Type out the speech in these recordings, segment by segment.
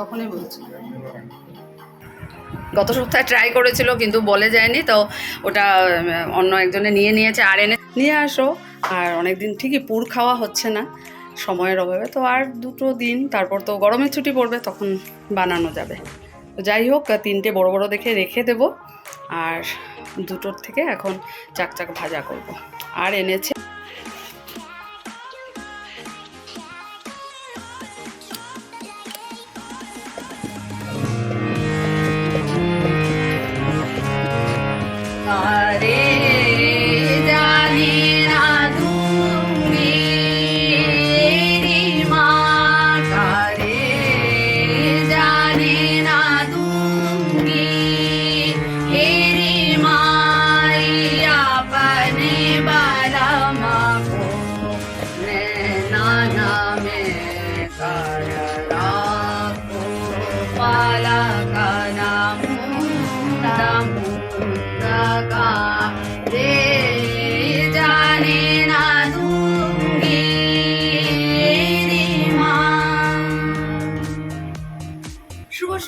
তখনই বলছি গত সপ্তাহে ট্রাই করেছিল কিন্তু বলে যায়নি, তো ওটা অন্য একজনে নিয়ে নিয়েছে আর এনে নিয়ে আসো। আর অনেক দিন ঠিকই পুর খাওয়া হচ্ছে না সময়ের অভাবে, তো আর 2টো দিন তারপর তো গরমের ছুটি পড়বে, তখন বানানো যাবে। তো যাই হোক 3টে বড় বড় দেখে রেখে দেব, আর 2টোর থেকে এখন চাক ভাজা করব। আর এনেছে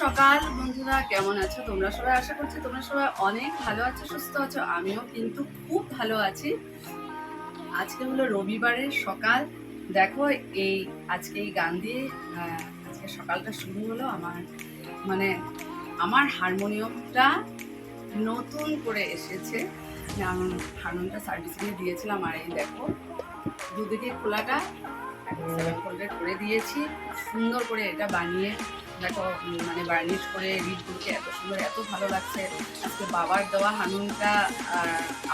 সকাল বন্ধুরা, কেমন আছো তোমরা সবাই? আশা করছি তোমরা সবাই অনেক ভালো আছো, সুস্থ আছো। আমিও কিন্তু খুব ভালো আছি। আজকে হলো রবিবারের সকাল। দেখো আজকে এই গান দিয়ে আজকে সকালটা শুরু হলো। আমার হারমোনিয়ামটা নতুন করে এসেছে, আমি হারমোনিয়ামটা সার্ভিসিংয়ে দিয়েছিলাম। আর এই দেখো দুদিকে খোলাটা 7 ফোল্ডেড করে দিয়েছি, সুন্দর করে এটা বানিয়ে দেখো বার্নিশ করে রিডগুলোকে এত সুন্দর, এত ভালো লাগছে। আজকে বাবার দেওয়া হারমোনিয়ামটা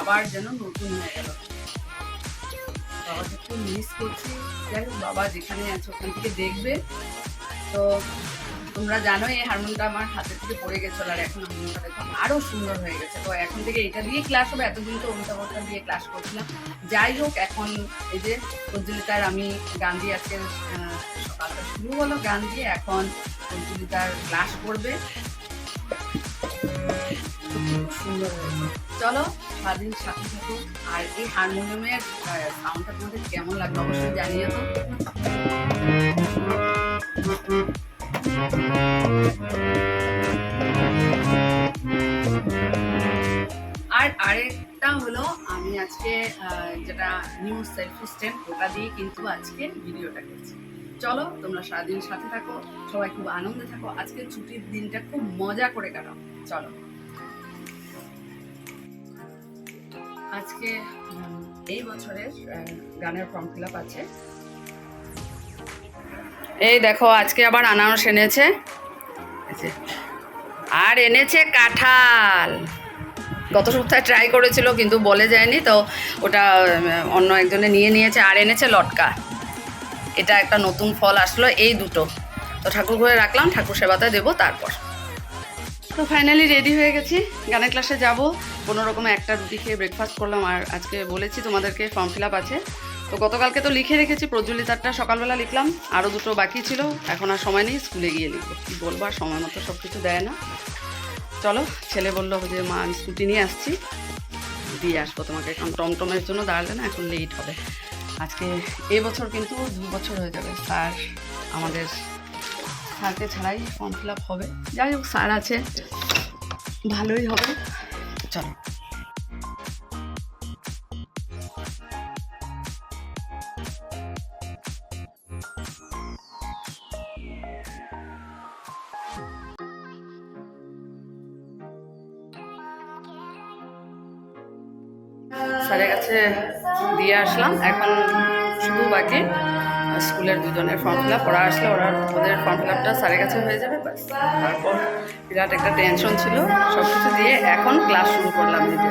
আবার যেন নতুন হয়ে গেল। বাবাকে একটু মিস করছি। যাই হোক, বাবা যেখানে আছে ওখান থেকে দেখবে। তো তোমরা জানো এই হারমোনিয়ামটা আমার হাতে থেকে পড়ে গেছিলো, আর এখন হারমোনিয়ামটা দেখো আরও সুন্দর হয়ে গেছে। তো এখন থেকে এটা দিয়ে ক্লাস হবে, এতদিন তো অমিতাভটা দিয়ে ক্লাস করছিলাম। যাই হোক, এখন এই যে প্রজ্বলিতার আমি গান দিয়ে আজকে সকালটা শুরু হলো গান দিয়ে। এখন প্রজ্বলিতার ক্লাস করবে, সুন্দর হয়েছে। চলো সারাদিন সাথে থাকো। আর এই হারমোনিয়ামের সাউন্ডটা তোমাদের কেমন লাগলো অবশ্যই জানিয়ে তো। আর আরেকটা হলো, আমি আজকে যেটা নিউ সেলফি স্ট্যান্ড, ওটা দিয়ে কিন্তু আজকে ভিডিওটা করছি। চলো তোমরা সারাদিন সাথে থাকো, সবাই খুব আনন্দে থাকো। আজকে ছুটির দিনটা খুব মজা করে কাটাও। চলো, আজকে এই বছরের গানের ফর্ম ফিল আপ আছে। এই দেখো আজকে আবার আনারস এনেছে, আর এনেছে কাঁঠাল। গত সপ্তাহে ট্রাই করেছিল কিন্তু বলে যায়নি, তো ওটা অন্য একজনে নিয়ে নিয়েছে। আর এনেছে লটকা, এটা একটা নতুন ফল আসলো। এই 2টো তো ঠাকুর ঘরে রাখলাম, ঠাকুর সেবাতে দেবো। তারপর তো ফাইনালি রেডি হয়ে গেছি, গানের ক্লাসে যাব। কোনো রকমে একটা রুটি খেয়ে ব্রেকফাস্ট করলাম। আর আজকে বলেছি তোমাদেরকে ফর্ম ফিল আপ আছে, তো গতকালকে তো লিখে রেখেছি। প্রজ্বলিতারটা সকালবেলা লিখলাম, আরও 2টো বাকি ছিল। এখন আর সময় নেই, স্কুলে গিয়ে লিখবো। কী বলবো, আর সময় মতো সব কিছু দেয় না। চলো, ছেলে বললো যে মা আমি স্কুটি নিয়ে আসছি, দিয়ে আসবো তোমাকে। এখন টমটমের জন্য দাঁড়ালে না, এখন লেট হবে। আজকে এবছর কিন্তু 2 বছর হয়ে যাবে স্যার আমাদের, স্যারকে ছাড়াই ফর্ম ফিল আপ হবে। যাই হোক, স্যার আছে, ভালোই হবে। চলো, স্যারের কাছে দিয়ে আসলাম। এখন শুধু বাকি স্কুলের 2জনের ফর্ম ফিল আপ। ওরা আসলে ওদের ফর্ম ফিল আপটা স্যারের কাছে হয়ে যাবে, ব্যাস। তারপর বিরাট একটা টেনশন ছিল, সব কিছু দিয়ে এখন ক্লাস শুরু করলাম নিজে।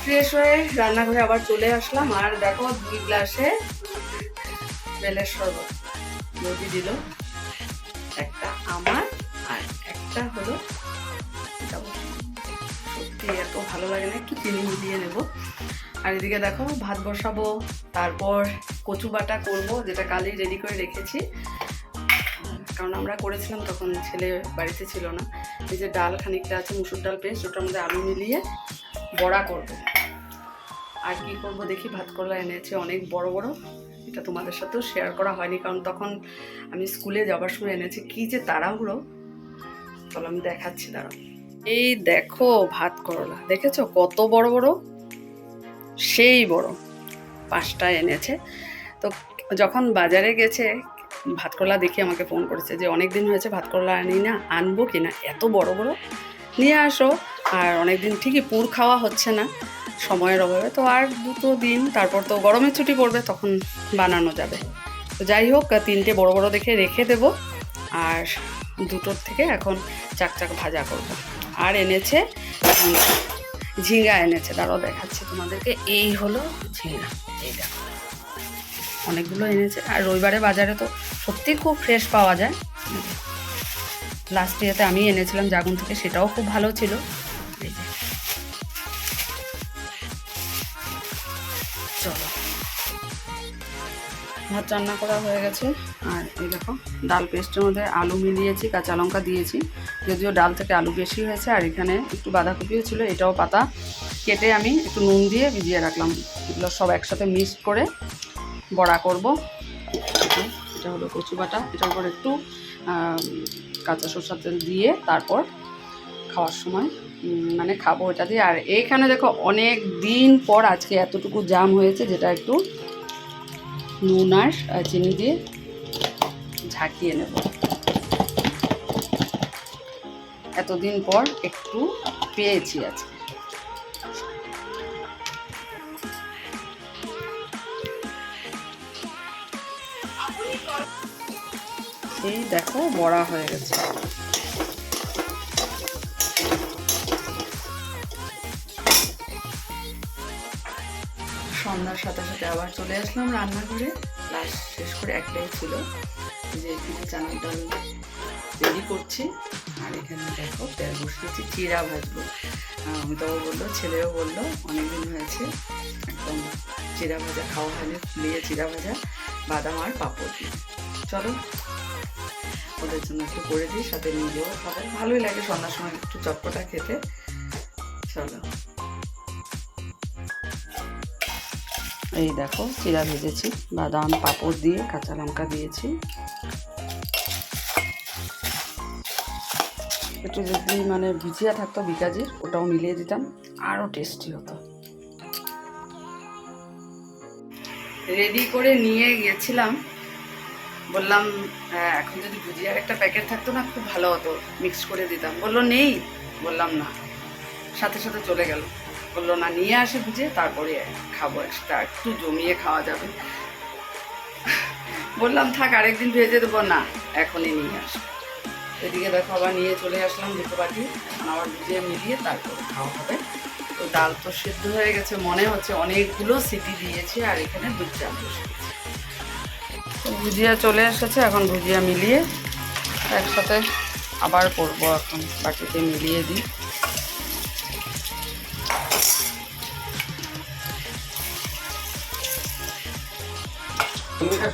ফ্রেশ হয়ে রান্নাঘরে আবার চলে আসলাম। আর দেখো 2 গ্লাসে বেলের শরবত বৌদি দিল, একটা আমার আর একটা একটা হলো, সত্যি এত ভালো লাগে না, একটু চিনি মিলিয়ে নেব। আর এদিকে দেখো ভাত বসাবো, তারপর কচু বাটা করবো, যেটা কালই রেডি করে রেখেছি, কারণ আমরা করেছিলাম তখন ছেলে বাড়িতে ছিল না। এই যে ডাল খানিকটা আছে, মুসুর ডাল পেস্ট, ওটার মধ্যে আলু মিলিয়ে বড়া করব। আর কি করব দেখি, ভাত করলা এনেছে অনেক বড় বড়, এটা তোমাদের সাথেও শেয়ার করা হয়নি, কারণ তখন আমি স্কুলে যাবার সময় এনেছি। কি যে তাড়াহুড়ো, চলো আমি দেখাচ্ছি, দাঁড়াও। এই দেখো ভাত করলা, দেখেছো কত বড় বড়, সেই বড়, 5টা এনেছে। তো যখন বাজারে গেছে ভাতকরলা দেখে আমাকে ফোন করেছে যে অনেক দিন হয়েছে ভাতকরলা আনি না, আনবো কি না, এত বড় বড় নিয়ে আসো। আর অনেক দিন ঠিকই পুর খাওয়া হচ্ছে না সময়ের অভাবে, তো আর 2 দিন, তারপর তো গরমের ছুটি পড়বে, তখন বানানো যাবে। তো যাই হোক, 3টে বড় বড় দেখে রেখে দেব, আর 2টোর থেকে এখন চাকচাক ভাজা করব। আর এনেছে ঝিঙ্গা এনেছে, দাঁড়াও দেখাচ্ছি তোমাদেরকে। এই হলো ঝিঙ্গা, এই দেখো অনেকগুলো এনেছে। আর রবিবারে বাজারে তো সত্যি খুব ফ্রেশ পাওয়া যায়। লাস্ট ইয়াতে আমি এনেছিলাম জাগুন থেকে, সেটাও খুব ভালো ছিল। এই যে চলো, ভাত রান্না করা হয়ে গেছে। আর এই দেখো ডাল পেস্টের মধ্যে আলু মিলিয়েছি, কাঁচা লঙ্কা দিয়েছি, যদিও ডাল থেকে আলু বেশি হয়েছে। আর এখানে একটু বাঁধাকপিও ছিল, এটাও পাতা কেটে আমি একটু নুন দিয়ে ভিজিয়ে রাখলাম। এগুলো সব একসাথে মিক্সড করে বড়া করব। এটা হলো কচু বাটা, এটার উপর একটু কাঁচা সরষের তেল দিয়ে তারপর খাওয়ার সময় মানে খাবো এটা দিয়ে। আর এইখানে দেখো অনেক দিন পর আজকে এতটুকু জাম হয়েছে, যেটা একটু নুন আর চিনি দিয়ে ঝাঁকিয়ে নেব। এতদিন পর একটু পেয়েছি আজকে। এই দেখো বড়া হয়ে গেছে। সন্ধ্যার সাথে সাথে আবার চলে আসলাম রান্নাঘরে, লাস্ট শেষ করে একটাই ছিল যে এখানে চানার ডাল রেডি করছি। আর এখানে দেখো তেল বসিয়েছি, চিড়া ভাজবো। অমিতাও বললো, ছেলেও বললো অনেকদিন হয়েছে একদম চিড়া ভাজা খাওয়া হয়নি, ফুলিয়ে চিড়া ভাজা, বাদাম আর পাঁপড় দিয়ে। চলো ওদের জন্য একটু করে দিই, সাথে নিজেও খাবে, ভালোই লাগে সন্ধ্যার সময় একটু চটপটা খেতে। চলো, এই দেখো চিড়া ভেজেছি, বাদাম পাঁপড় দিয়ে কাঁচা লঙ্কা দিয়েছি। একটু যদি মানে ভুজিয়া থাকতো বিকাজির, ওটাও মিলিয়ে দিতাম, আরও টেস্টি হতো। রেডি করে নিয়ে গিয়েছিলাম, বললাম এখন যদি ভুজিয়ার একটা প্যাকেট থাকতো না খুব ভালো হতো, মিক্স করে দিতাম। বললো নেই, বললাম না, সাথে সাথে চলে গেল। বললো না নিয়ে আসে ভুজিয়া, তারপরে খাবো একসাথে, আর একটু জমিয়ে খাওয়া যাবে। বললাম থাক আরেকদিন ভেজে দেবো, না এখনই নিয়ে আসবো। এদিকে দেখো আবার নিয়ে চলে আসলাম 2 বাটি, এখন আবার ভুজিয়া মিলিয়ে তারপরে খাওয়া হবে। তো ডাল তো সেদ্ধ হয়ে গেছে মনে হচ্ছে, অনেকগুলো সিটি দিয়েছি, আর এখানে 2 চামচ তো ভুজিয়া চলে এসেছে। এখন ভুজিয়া মিলিয়ে একসাথে আবার করবো, এখন বাটিতে মিলিয়ে দিই।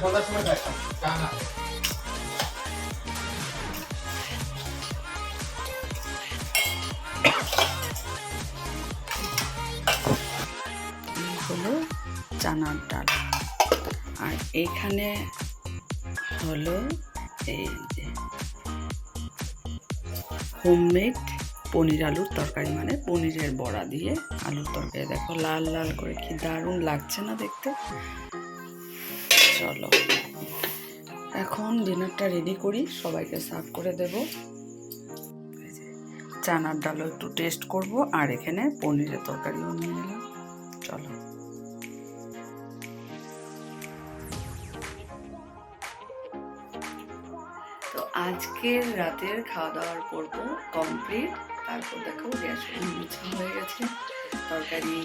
সন্ধ্যার সময় হলো চানার ডাল, আর এইখানে হলো এই যে হোমমেড পনির আলুর তরকারি, মানে পনিরের বড়া দিয়ে আলুর তরকারি। দেখো লাল লাল করে কি দারুণ লাগছে না দেখতে। চলো এখন ডিনারটা রেডি করি, সবাইকে সার্ভ করে দেব। চানার ডালও একটু টেস্ট করব, আর এখানে পনিরের তরকারিও নিয়ে নিলাম। চলো তো আজকের রাতের খাওয়া দাওয়ার পর্ব কমপ্লিট। তারপর দেখো গ্যাস মুছা হয়ে গেছে, তরকারি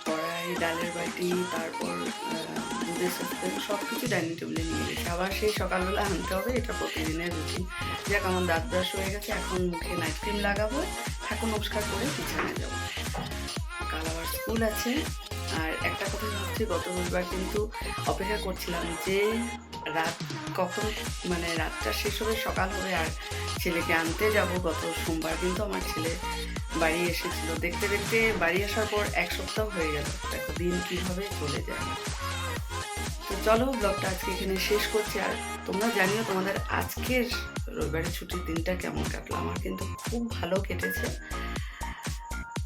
কড়াই, ডালের বাটি, তারপর দুধের সসপ্যান সব কিছু ডাইনিং টেবিলে নিয়ে গেছে। আবার সেই সকালবেলা আনতে হবে, এটা প্রতিদিনের রুটিন। যাক, আমার দাঁত ব্রাশ হয়ে গেছে, এখন মুখে নাইট ক্রিম লাগাবো, ঠাকুর নমস্কার করে বিছানায় যাবো। কাল আবার স্কুল আছে। আর একটা কথা ভাবছি, গত রবিবার কিন্তু অপেক্ষা করছিলাম যে রাত কখন, মানে রাতটা শেষ হবে, সকাল হবে, আর ছেলেকে আনতে যাব। গত সোমবার কিন্তু আমার ছেলে বাড়ি এসেছিল। দেখতে দেখতে বাড়ি আসার পর 1 সপ্তাহ হয়ে গেল। দেখো দিন কীভাবে চলে যায়। তো চলো, ব্লগটা আজকে এখানে শেষ করছি। আর তোমরা জানিও তোমাদের আজকের রবিবারের ছুটির দিনটা কেমন কাটলো। আমার কিন্তু খুব ভালো কেটেছে।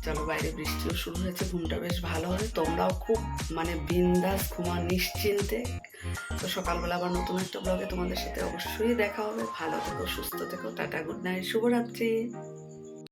চলো, বাইরে বৃষ্টিও শুরু হয়েছে, ঘুমটা বেশ ভালো হবে। তোমরাও খুব মানে বিন্দাস ঘুমা, নিশ্চিন্তে। তো সকালবেলা আবার নতুন একটা ব্লগে তোমাদের সাথে অবশ্যই দেখা হবে। ভালো থেকো, সুস্থ থেকো, টাটা, গুড নাইট, শুভরাত্রি।